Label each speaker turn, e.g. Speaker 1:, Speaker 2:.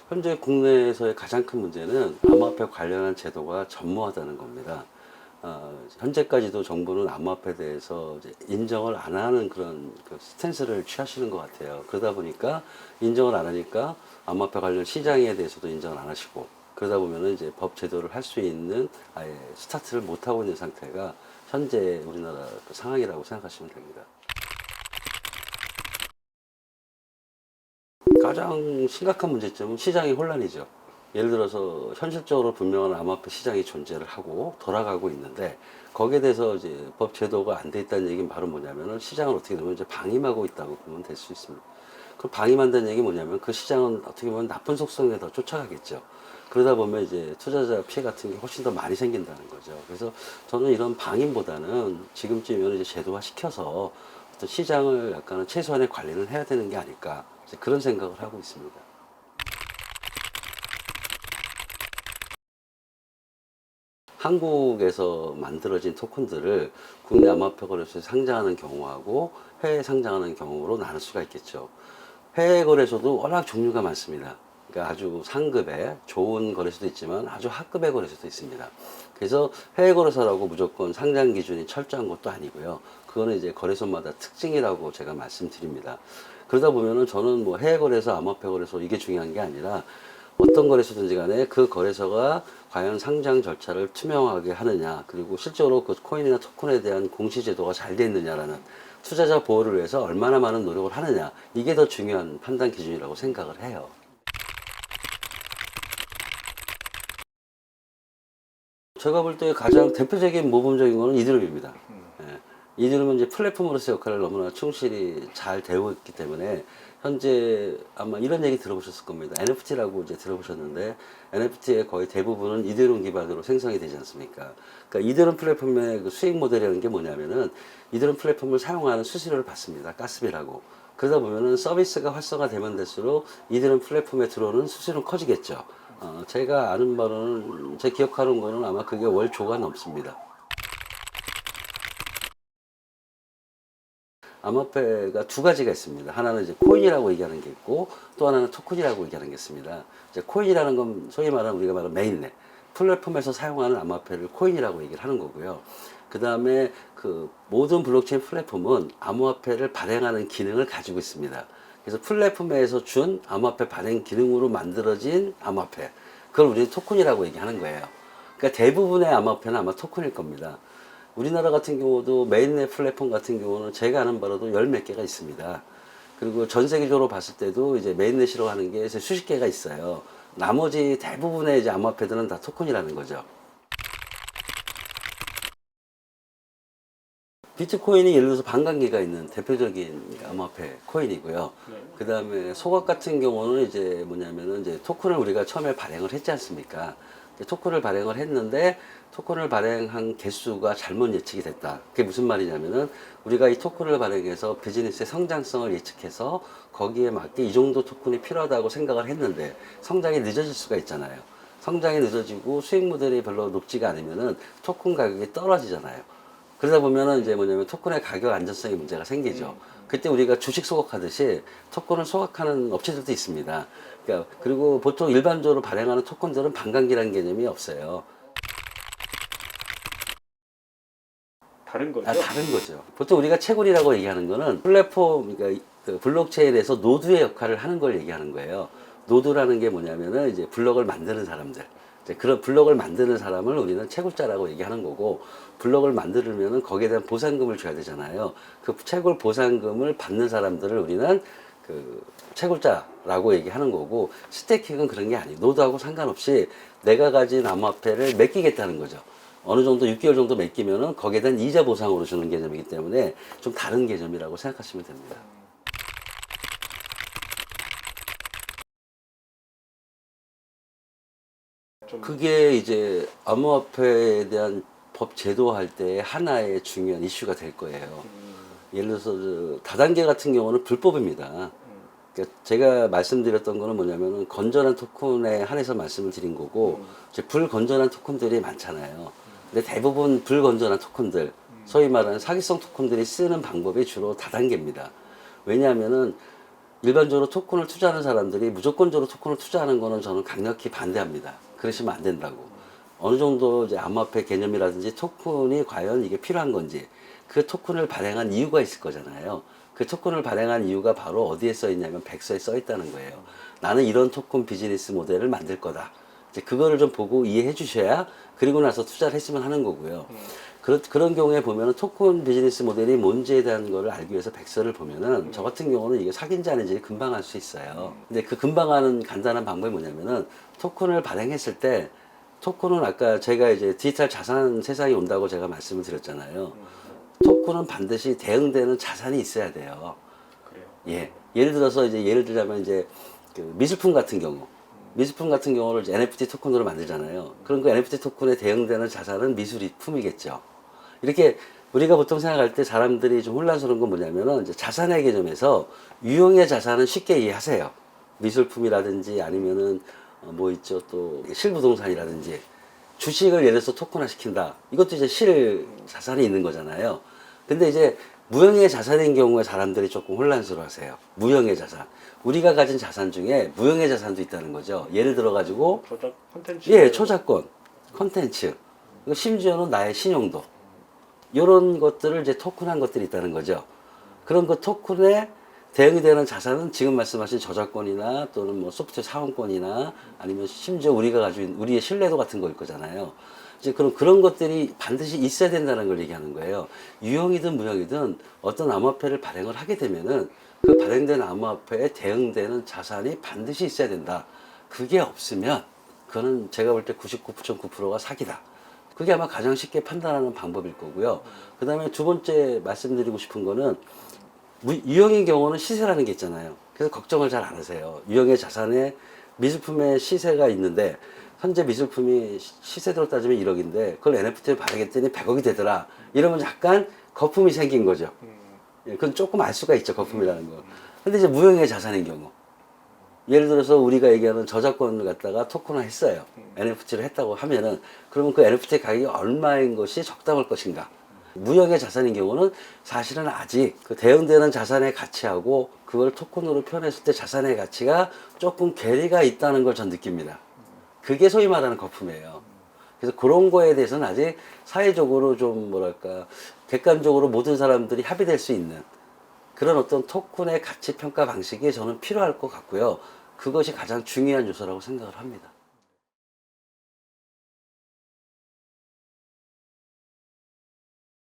Speaker 1: 현재 국내에서의 가장 큰 문제는 암호화폐 관련한 제도가 전무하다는 겁니다. 현재까지도 정부는 암호화폐에 대해서 이제 인정을 안 하는 그런 그 스탠스를 취하시는 것 같아요. 그러다 보니까 인정을 안 하니까 암호화폐 관련 시장에 대해서도 인정을 안 하시고, 그러다 보면은 이제 법 제도를 할 수 있는 아예 스타트를 못 하고 있는 상태가 현재 우리나라 그 상황이라고 생각하시면 됩니다. 가장 심각한 문제점은 시장의 혼란이죠. 예를 들어서 현실적으로 분명한 암호화폐 시장이 존재를 하고 돌아가고 있는데, 거기에 대해서 이제 법 제도가 안 돼 있다는 얘기는 바로 뭐냐면은 시장을 어떻게 보면 이제 방임하고 있다고 보면 될 수 있습니다. 그 방임한다는 얘기 뭐냐면 그 시장은 어떻게 보면 나쁜 속성에 더 쫓아가겠죠. 그러다 보면 이제 투자자 피해 같은 게 훨씬 더 많이 생긴다는 거죠. 그래서 저는 이런 방임보다는 지금쯤이면 이제 제도화 시켜서 어떤 시장을 약간은 최소한의 관리를 해야 되는 게 아닐까, 이제 그런 생각을 하고 있습니다. 한국에서 만들어진 토큰들을 국내 암호화폐 거래소에 상장하는 경우하고 해외 상장하는 경우로 나눌 수가 있겠죠. 해외 거래소도 워낙 종류가 많습니다. 그러니까 아주 상급의 좋은 거래소도 있지만 아주 하급의 거래소도 있습니다. 그래서 해외 거래소라고 무조건 상장 기준이 철저한 것도 아니고요. 그거는 이제 거래소마다 특징이라고 제가 말씀드립니다. 그러다 보면은 저는 뭐 해외 거래소, 암호화폐 거래소 이게 중요한 게 아니라 어떤 거래소든지 간에 그 거래소가 과연 상장 절차를 투명하게 하느냐, 그리고 실제로 그 코인이나 토큰에 대한 공시 제도가 잘 돼 있느냐라는, 투자자 보호를 위해서 얼마나 많은 노력을 하느냐, 이게 더 중요한 판단 기준이라고 생각을 해요. 제가 볼 때 가장 대표적인 모범적인 거는 이드름입니다. 예. 이드름은 이제 플랫폼으로서 역할을 너무나 충실히 잘 되고 있기 때문에 현재 아마 이런 얘기 들어보셨을 겁니다. NFT라고 이제 들어보셨는데, NFT의 거의 대부분은 이드름 기반으로 생성이 되지 않습니까? 그러니까 이드름 플랫폼의 그 수익 모델이라는 게 뭐냐면은 이드름 플랫폼을 사용하는 수수료를 받습니다. 가스비라고. 그러다 보면은 서비스가 활성화되면 될수록 이드름 플랫폼에 들어오는 수수료는 커지겠죠. 제가 아는 바로는, 제 기억하는 거는 아마 그게 월 조가 넘습니다. 암호화폐가 두 가지가 있습니다. 하나는 이제 코인이라고 얘기하는 게 있고, 또 하나는 토큰이라고 얘기하는 게 있습니다. 이제 코인이라는 건 소위 말하는 우리가 말하는 메인넷 플랫폼에서 사용하는 암호화폐를 코인이라고 얘기를 하는 거고요. 그 다음에 그 모든 블록체인 플랫폼은 암호화폐를 발행하는 기능을 가지고 있습니다. 그래서 플랫폼에서 준 암호화폐 발행 기능으로 만들어진 암호화폐, 그걸 우리는 토큰이라고 얘기하는 거예요. 그러니까 대부분의 암호화폐는 아마 토큰일 겁니다. 우리나라 같은 경우도 메인넷 플랫폼 같은 경우는 제가 아는 바로도 열 몇 개가 있습니다. 그리고 전 세계적으로 봤을 때도 이제 메인넷이라고 하는 게 수십 개가 있어요. 나머지 대부분의 이제 암호화폐들은 다 토큰이라는 거죠. 비트코인이 예를 들어서 반감기가 있는 대표적인 암호화폐 코인이고요. 그 다음에 소각 같은 경우는 이제 뭐냐면은 이제 토큰을 우리가 처음에 발행을 했지 않습니까? 토큰을 발행을 했는데 토큰을 발행한 개수가 잘못 예측이 됐다. 그게 무슨 말이냐면은 우리가 이 토큰을 발행해서 비즈니스의 성장성을 예측해서 거기에 맞게 이 정도 토큰이 필요하다고 생각을 했는데 성장이 늦어질 수가 있잖아요. 성장이 늦어지고 수익 모델이 별로 높지가 않으면은 토큰 가격이 떨어지잖아요. 그러다 보면은 이제 뭐냐면 토큰의 가격 안정성에 문제가 생기죠. 그때 우리가 주식 소각하듯이 토큰을 소각하는 업체들도 있습니다. 그러니까 그리고 보통 일반적으로 발행하는 토큰들은 반감기라는 개념이 없어요.
Speaker 2: 다른 거죠?
Speaker 1: 다른 거죠. 보통 우리가 채굴이라고 얘기하는 거는 플랫폼, 그러니까 그 블록체인에서 노드의 역할을 하는 걸 얘기하는 거예요. 노드라는 게 뭐냐면은 이제 블록을 만드는 사람들. 이제 그런 블록을 만드는 사람을 우리는 채굴자라고 얘기하는 거고, 블록을 만들면은 거기에 대한 보상금을 줘야 되잖아요. 그 채굴 보상금을 받는 사람들을 우리는 그 채굴자라고 얘기하는 거고, 스테이킹은 그런 게 아니에요. 노드하고 상관없이 내가 가진 암호화폐를 맡기겠다는 거죠. 어느 정도 6개월 정도 맡기면은 거기에 대한 이자 보상으로 주는 개념이기 때문에 좀 다른 개념이라고 생각하시면 됩니다.
Speaker 2: 좀
Speaker 1: 그게 이제 암호화폐에 대한 법 제도할 때 하나의 중요한 이슈가 될 거예요. 예를 들어서 다단계 같은 경우는 불법입니다. 그러니까 제가 말씀드렸던 거는 뭐냐면은 건전한 토큰에 한해서 말씀을 드린 거고 이제 불건전한 토큰들이 많잖아요. 근데 대부분 불건전한 토큰들, 소위 말하는 사기성 토큰들이 쓰는 방법이 주로 다단계입니다. 왜냐하면은 일반적으로 토큰을 투자하는 사람들이 무조건적으로 토큰을 투자하는 거는 저는 강력히 반대합니다. 그러시면 안 된다고. 어느 정도 이제 암호화폐 개념이라든지 토큰이 과연 이게 필요한 건지 그 토큰을 발행한 이유가 있을 거잖아요. 그 토큰을 발행한 이유가 바로 어디에 써 있냐면 백서에 써 있다는 거예요. 나는 이런 토큰 비즈니스 모델을 만들 거다. 이제 그거를 좀 보고 이해해 주셔야 그리고 나서 투자를 했으면 하는 거고요. 그런 경우에 보면은 토큰 비즈니스 모델이 뭔지에 대한 거를 알기 위해서 백서를 보면은 저 같은 경우는 이게 사기인지 아닌지 금방 알 수 있어요. 근데 그 금방 아는 간단한 방법이 뭐냐면은 토큰을 발행했을 때 토큰은 아까 제가 이제 디지털 자산 세상이 온다고 제가 말씀을 드렸잖아요. 토큰은 반드시 대응되는 자산이 있어야 돼요.
Speaker 2: 그래요.
Speaker 1: 예. 예를 들어서 이제 예를 들자면 이제 그 미술품 같은 경우를 이제 NFT 토큰으로 만들잖아요. 그럼 그 NFT 토큰에 대응되는 자산은 미술품이겠죠. 이렇게 우리가 보통 생각할 때 사람들이 좀 혼란스러운 건 뭐냐면은 이제 자산의 개념에서 유형의 자산은 쉽게 이해하세요. 미술품이라든지 아니면은 뭐 있죠, 또 실부동산이라든지 주식을 예를 들어서 토큰화 시킨다. 이것도 이제 실 자산이 있는 거잖아요. 근데 이제 무형의 자산인 경우에 사람들이 조금 혼란스러워 하세요. 무형의 자산. 우리가 가진 자산 중에 무형의 자산도 있다는 거죠. 예를 들어 가지고
Speaker 2: 저작 콘텐츠.
Speaker 1: 예, 초자권, 컨텐츠, 심지어는 나의 신용도 이런 것들을 이제 토큰한 것들이 있다는 거죠. 그런 그 토큰에 대응이 되는 자산은 지금 말씀하신 저작권이나 또는 뭐 소프트웨어 사원권이나 아니면 심지어 우리가 가지고 있는 우리의 신뢰도 같은 거일 거잖아요. 이제 그런 것들이 반드시 있어야 된다는 걸 얘기하는 거예요. 유형이든 무형이든 어떤 암호화폐를 발행을 하게 되면은 그 발행된 암호화폐에 대응되는 자산이 반드시 있어야 된다. 그게 없으면 그거는 제가 볼 때 99.9%가 사기다. 그게 아마 가장 쉽게 판단하는 방법일 거고요. 그 다음에 두 번째 말씀드리고 싶은 거는 유형인 경우는 시세라는 게 있잖아요. 그래서 걱정을 잘 안 하세요. 유형의 자산에 미술품의 시세가 있는데 현재 미술품이 시세대로 따지면 1억인데 그걸 NFT에 발행했더니 100억이 되더라. 이러면 약간 거품이 생긴 거죠. 예, 그건 조금 알 수가 있죠. 거품이라는 거. 근데 이제 무형의 자산인 경우. 예를 들어서 우리가 얘기하는 저작권을 갖다가 토큰화 했어요. NFT를 했다고 하면은 그러면 그 NFT 가격이 얼마인 것이 적당할 것인가. 무형의 자산인 경우는 사실은 아직 그 대응되는 자산의 가치하고 그걸 토큰으로 표현했을 때 자산의 가치가 조금 괴리가 있다는 걸 전 느낍니다. 그게 소위 말하는 거품이에요. 그래서 그런 거에 대해서는 아직 사회적으로 좀 뭐랄까 객관적으로 모든 사람들이 합의될 수 있는 그런 어떤 토큰의 가치 평가 방식이 저는 필요할 것 같고요. 그것이 가장 중요한 요소라고 생각을 합니다.